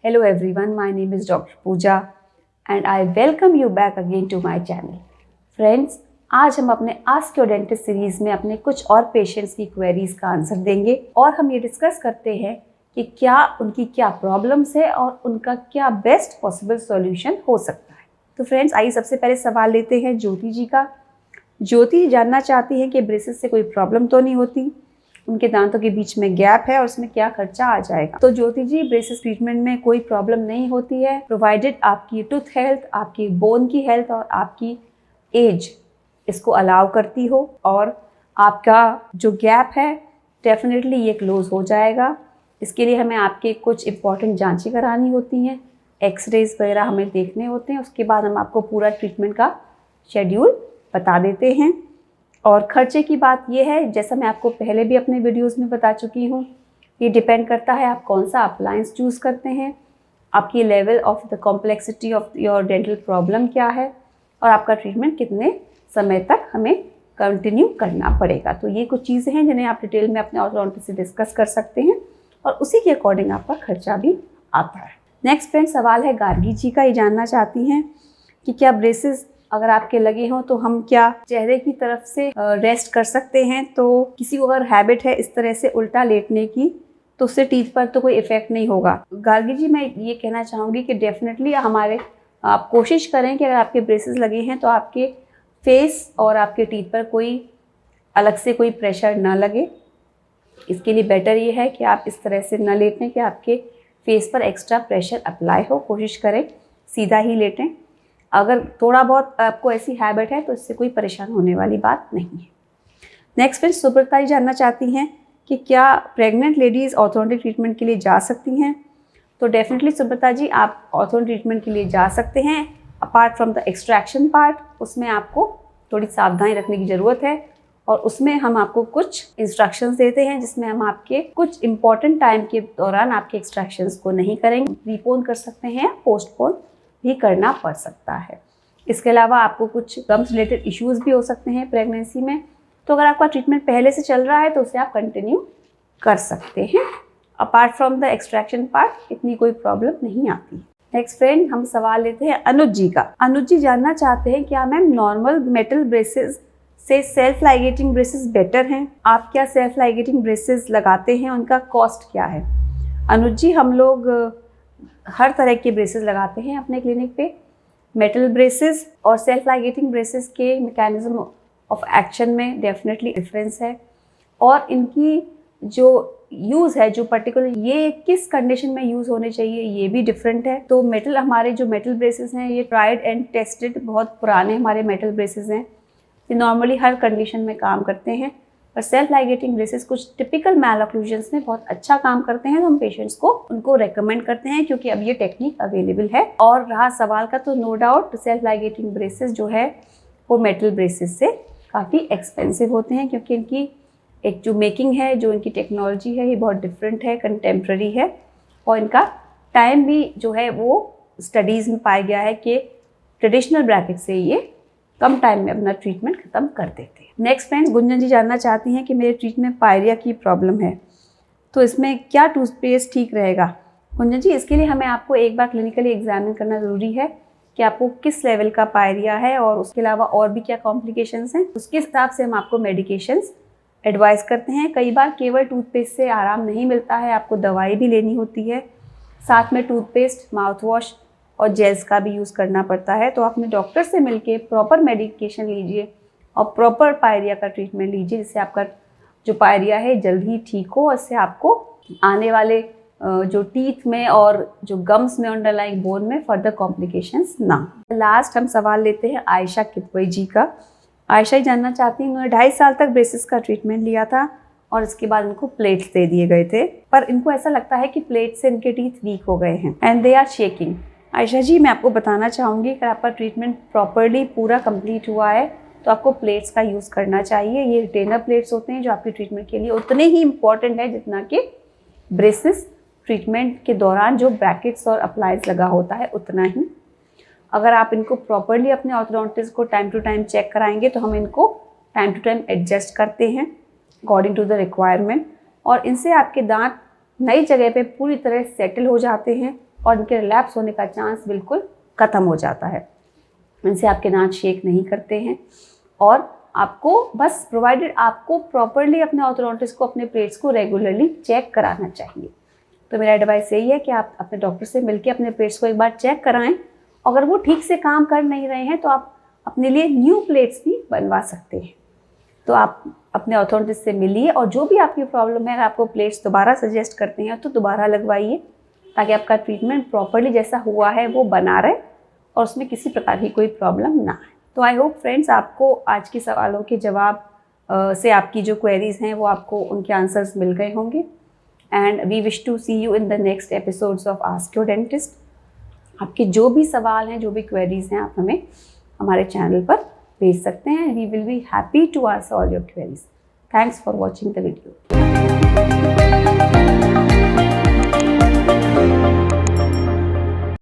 Hello everyone, my name is Dr. Pooja and I welcome you back again to my channel. Friends, आज हम अपने ask your dentist series में अपने कुछ और पेशेंट्स की क्वेरीज का आंसर देंगे और हम ये डिस्कस करते हैं कि क्या उनकी क्या प्रॉब्लम्स है और उनका क्या बेस्ट पॉसिबल सॉल्यूशन हो सकता है। तो फ्रेंड्स, आइए सबसे पहले सवाल लेते हैं ज्योति जी का। ज्योति जानना चाहती है कि ब्रेसेस से कोई प्रॉब्लम तो नहीं होती, उनके दांतों के बीच में गैप है और उसमें क्या खर्चा आ जाएगा। तो ज्योति जी, ब्रेसेस ट्रीटमेंट में कोई प्रॉब्लम नहीं होती है, प्रोवाइडेड आपकी टूथ हेल्थ, आपकी बोन की हेल्थ और आपकी एज इसको अलाउ करती हो और आपका जो गैप है डेफिनेटली ये क्लोज हो जाएगा। इसके लिए हमें आपके कुछ इंपॉर्टेंट जांचें करानी होती हैं, एक्सरेज वगैरह हमें देखने होते हैं। उसके बाद हम आपको पूरा ट्रीटमेंट का शेड्यूल बता देते हैं। और खर्चे की बात यह है, जैसा मैं आपको पहले भी अपने वीडियोस में बता चुकी हूँ, ये डिपेंड करता है आप कौन सा अप्लायंस चूज़ करते हैं, आपकी level of the complexity of your dental problem क्या है और आपका ट्रीटमेंट कितने समय तक हमें कंटिन्यू करना पड़ेगा। तो ये कुछ चीज़ें हैं जिन्हें आप डिटेल में अपने ऑर्थोडोंटिस्ट से डिस्कस कर सकते हैं और उसी के अकॉर्डिंग आपका खर्चा भी आता है। नेक्स्ट फ्रेंड, सवाल है गार्गी जी का। ये जानना चाहती हैं कि क्या ब्रेसेस अगर आपके लगे हों तो हम क्या चेहरे की तरफ से रेस्ट कर सकते हैं। तो किसी को अगर हैबिट है इस तरह से उल्टा लेटने की तो उससे टीथ पर तो कोई इफेक्ट नहीं होगा। गार्गी जी, मैं ये कहना चाहूँगी कि डेफिनेटली आप कोशिश करें कि अगर आपके ब्रेसेस लगे हैं तो आपके फेस और आपके टीथ पर कोई अलग से कोई प्रेशर ना लगे। इसके लिए बेटर ये है कि आप इस तरह से ना लेटें कि आपके फेस पर एक्स्ट्रा प्रेशर अप्लाई हो। कोशिश करें सीधा ही लेटें। अगर थोड़ा बहुत आपको ऐसी हैबिट है तो इससे कोई परेशान होने वाली बात नहीं है। नेक्स्ट फ्रेंड, सुब्रता जी जानना चाहती हैं कि क्या प्रेग्नेंट लेडीज़ ऑर्थोडोंटिक ट्रीटमेंट के लिए जा सकती हैं। तो डेफिनेटली सुब्रता जी, आप ऑर्थोडोंटिक ट्रीटमेंट के लिए जा सकते हैं। Apart from the extraction part, उसमें आपको थोड़ी सावधानी रखने की ज़रूरत है और उसमें हम आपको कुछ इंस्ट्रक्शंस देते हैं जिसमें हम आपके कुछ इंपॉर्टेंट टाइम के दौरान आपके एक्सट्रैक्शंस को नहीं करेंगे, प्रीपोन कर सकते हैं, पोस्टपोन भी करना पड़ सकता है। इसके अलावा आपको कुछ गम्स रिलेटेड इश्यूज़ भी हो सकते हैं प्रेगनेंसी में। तो अगर आपका ट्रीटमेंट पहले से चल रहा है तो उसे आप कंटिन्यू कर सकते हैं। Apart from the extraction part इतनी कोई प्रॉब्लम नहीं आती। नेक्स्ट फ्रेंड, हम सवाल लेते हैं अनुज जी का। अनुज जी जानना चाहते हैं क्या मैम नॉर्मल मेटल ब्रेसेस से सेल्फ लाइगेटिंग ब्रेसेस बेटर हैं। आप क्या सेल्फ लाइगेटिंग ब्रेसेस लगाते हैं, उनका कॉस्ट क्या है। अनुज जी, हम लोग हर तरह के ब्रेसेस लगाते हैं अपने क्लिनिक पे। मेटल ब्रेसेस और सेल्फ लाइगेटिंग ब्रेसेस के मैकेनिज्म ऑफ एक्शन में डेफिनेटली डिफरेंस है और इनकी जो यूज़ है, जो पर्टिकुलर ये किस कंडीशन में यूज़ होने चाहिए, ये भी डिफरेंट है। तो हमारे जो मेटल ब्रेसेस हैं ये ट्राइड एंड टेस्टेड, बहुत पुराने हमारे मेटल ब्रेसेस हैं, ये नॉर्मली हर कंडीशन में काम करते हैं। और सेल्फ लाइगेटिंग ब्रेसेस कुछ टिपिकल मैलऑक्लूजन्स में बहुत अच्छा काम करते हैं, तो हम पेशेंट्स को उनको रेकमेंड करते हैं क्योंकि अब ये टेक्निक अवेलेबल है। और रहा सवाल का, तो no doubt self ligating braces जो है वो मेटल ब्रेसेस से काफ़ी एक्सपेंसिव होते हैं क्योंकि इनकी एक जो मेकिंग है, जो इनकी टेक्नोलॉजी है, ये बहुत डिफरेंट है, कंटेम्प्रेरी है और इनका टाइम भी जो है वो स्टडीज़ में पाया गया है कि ट्रेडिशनल ब्रैकेट से ये कम टाइम में अपना ट्रीटमेंट ख़त्म कर देते हैं। नेक्स्ट फ्रेंड्स, गुंजन जी जानना चाहती हैं कि मेरे ट्रीटमेंट में पायरिया की प्रॉब्लम है, तो इसमें क्या टूथपेस्ट ठीक रहेगा। गुंजन जी, इसके लिए हमें आपको एक बार क्लिनिकली एग्जामिन करना ज़रूरी है कि आपको किस लेवल का पायरिया है और उसके अलावा और भी क्या कॉम्प्लिकेशंस हैं। उसके हिसाब से हम आपको मेडिकेशंस एडवाइस करते हैं। कई बार केवल टूथपेस्ट से आराम नहीं मिलता है, आपको दवाई भी लेनी होती है, साथ में टूथपेस्ट, माउथ वॉश और जेल्स का भी यूज़ करना पड़ता है। तो अपने डॉक्टर से मिलके प्रॉपर मेडिकेशन लीजिए और प्रॉपर पायरिया का ट्रीटमेंट लीजिए जिससे आपका जो पायरिया है जल्द ही ठीक हो और इससे आपको आने वाले जो टीथ में और जो गम्स में, अंडरलाइंग बोन में फर्दर कॉम्प्लिकेशंस ना। लास्ट हम सवाल लेते हैं आयशा कितवई जी का। आयशा ही जानना चाहती हैं, उन्होंने 2.5 साल तक ब्रेसेस का ट्रीटमेंट लिया था और इसके बाद इनको प्लेट्स दे दिए गए थे, पर इनको ऐसा लगता है कि प्लेट से इनके टीथ वीक हो गए हैं and they are shaking. Ayesha ji, मैं आपको बताना चाहूँगी कि आपका ट्रीटमेंट प्रॉपरली पूरा कंप्लीट हुआ है तो आपको प्लेट्स का यूज़ करना चाहिए। ये रिटेनर प्लेट्स होते हैं जो आपके ट्रीटमेंट के लिए उतने ही इम्पॉर्टेंट है जितना कि ब्रेसेस ट्रीटमेंट के दौरान जो ब्रैकेट्स और अप्लाइज लगा होता है उतना ही। अगर आप इनको प्रॉपरली अपने ऑर्थोडोंटिस्ट को टाइम टू टाइम चेक कराएंगे तो हम इनको टाइम टू टाइम एडजस्ट करते हैं अकॉर्डिंग टू द रिक्वायरमेंट और इनसे आपके दांत नई जगह पे पूरी तरह सेटल हो जाते हैं और इनके रिलैप्स होने का चांस बिल्कुल ख़त्म हो जाता है। इनसे आपके दांत शेक नहीं करते हैं और आपको बस प्रोवाइडेड आपको प्रॉपरली अपने ऑर्थोडोंटिस्ट को अपने प्लेट्स को रेगुलरली चेक कराना चाहिए। तो मेरा एडवाइस यही है कि आप अपने डॉक्टर से मिलकर अपने प्लेट्स को एक बार चेक कराएं। अगर वो ठीक से काम कर नहीं रहे हैं तो आप अपने लिए न्यू प्लेट्स भी बनवा सकते हैं। तो आप अपने ऑर्थोडोंटिस्ट से मिलिए और जो भी आपकी प्रॉब्लम है, अगर आपको प्लेट्स दोबारा सजेस्ट करते हैं तो दोबारा लगवाइए, ताकि आपका ट्रीटमेंट प्रॉपरली जैसा हुआ है वो बना रहे और उसमें किसी प्रकार की कोई प्रॉब्लम ना आए। तो आई होप फ्रेंड्स आपको आज के सवालों के जवाब से आपकी जो क्वेरीज हैं वो आपको उनके आंसर्स मिल गए होंगे। And we wish to see you in the next episodes of ask your dentist. आपके जो भी सवाल हैं, जो भी क्वेरीज हैं, आप हमें हमारे चैनल पर भेज सकते हैं। We will be happy to answer all your queries. Thanks for watching the video.